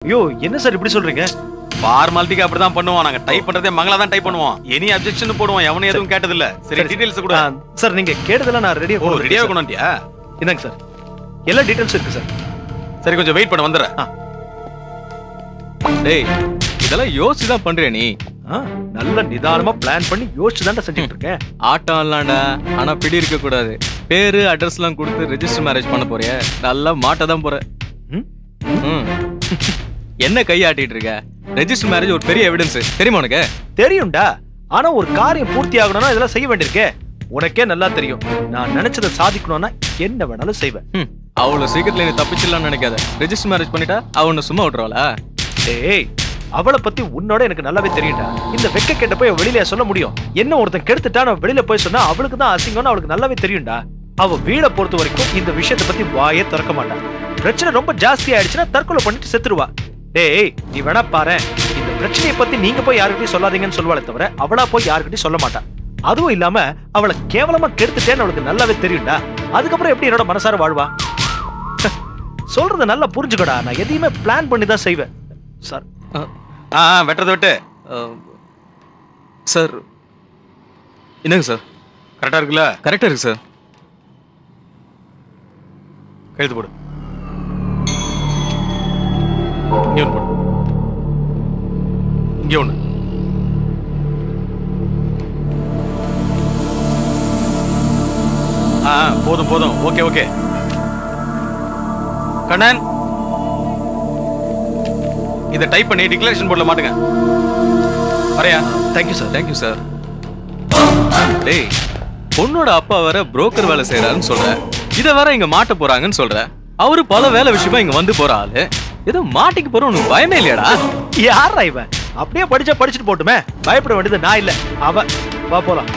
ஐயோ என்ன சார் இப்படி சொல்றீங்க? ஃபார்மாலிட்டிக்கு அப்படிதான் பண்ணுவோம். நாங்க டைப் பண்றதே மங்களா தான் டைப் பண்ணுவோம். எனி அப்ஜெக்ஷன் போடுவோம். எவனும் எதுவும் கேட்டது இல்ல. சரி டீடைல்ஸ் கூட. சார் நீங்க கேட்டதெல்லாம் நான் ரெடியா கொண்டு வந்தியா? இந்தாங்க சார். எல்லா டீடைல்ஸ் இருக்கு சார். சரி கொஞ்சம் வெயிட் பண்ண வந்துடுறேன். டேய் இதெல்லாம் யோசிச்சு தான் பண்றியா நீ? நல்ல நிதானமா பிளான் பண்ணி யோசிச்சு தான் செஞ்சுட்டு இருக்கேன். ஆட்டம் இல்லாண்டா ஆனா பிடி இருக்க கூடாது. பேரு அட்ரஸ் எல்லாம் கொடுத்து ரெஜிஸ்டர் மேரேஜ் பண்ண போறிய? நல்லா மாட்ட தான் போற. என்ன கையாட்டிட்டு இருக்க? ரெஜிஸ்டர் மேரேஜ் ஒரு பெரிய எவிடன்ஸ் தெரியுமா உனக்கு? தெரியும்டா. ஆனா ஒரு காரியம் பூர்த்தி ஆகணும்னா இதெல்லாம் செய்ய வேண்டியிருக்கே. உனக்கே நல்லா தெரியும். நான் நினைச்சதை சாதிக்கணும்னா என்ன வேணாலும் செய்வேன். அவ்வளவு சீக்கிரத்துல நீ தப்பிச்சிடலாம்னு நினைக்காத. ரெஜிஸ்டர் மேரேஜ் பண்ணிட்டா அவனை சும்மா விட்டுருவாளா? டேய் அவளை பத்தி உன்னோட எனக்கு நல்லாவே தெரியும்டா. இந்த வெக்க கேட்ட போய் வெளியில சொல்ல முடியும்? என்ன ஒருத்தன் கெடுத்துட்டா நான் வெளியில போய் சொன்னா அவளுக்கு தான் அசிங்கம்னு அவளுக்கு நல்லாவே தெரியும்டா. அவ வீடை பொறுத்த வரைக்கும் இந்த விஷயத்தை பத்தி வாயே திறக்க மாட்டான். பிரச்சனை ரொம்ப ஜாஸ்தி ஆயிடுச்சுன்னா தற்கொலை பண்ணிட்டு செத்துருவா. டேய் நீ வேணா பாரு, இந்த பிரச்சனையை பத்தி நீங்க போய் யாருக்கிட்டையும் சொல்லாதீங்கன்னு சொல்லுவாளே தவிர அவளா போய் யாருக்கிட்டையும் சொல்ல மாட்டான். அதுவும் இல்லாம அவளை கேவலமா கெடுத்துட்டேன்னு அவளுக்கு நல்லாவே தெரியும்டா. அதுக்கப்புறம் எப்படி என்னோட மனசார வாழ்வா? சொல்றத நல்லா புரிஞ்சுக்கடா. நான் எதையுமே பிளான் பண்ணி தான் செய்வேன் சார். வெட்டுறத விட்டு சார். என்னங்க சார்? கரெக்டா இருக்குல்ல? கரெக்டா இருக்கு சார். கைது போடு. இங்க ஒன்று போடு. இங்க ஒண்ணு. போதும் போதும். Okay okay. கண்ணன் இதை டைப் பண்ணி டிக்ளரேஷன் போர்ட்ல மாட்டுங்க. வரையா? Thank you sir. Thank you sir. டேய் பொண்ணோட அப்பா வேற புரோக்கர் வேலை செய்யறாருன்னு சொல்ற. இதை வேற இங்க மாட்ட போறாங்கன்னு சொல்ற. அவரு பல வேலை விஷயமா இங்க வந்து போற ஆளு. ஏதோ மாட்டிக்கு போற உனக்கு பயமே இல்லையாடா? யாரா இவன்? அப்படியே படிச்சா படிச்சுட்டு போட்டுமே. பயப்பட வேண்டியது நான் இல்ல அவ. வா போலாம்.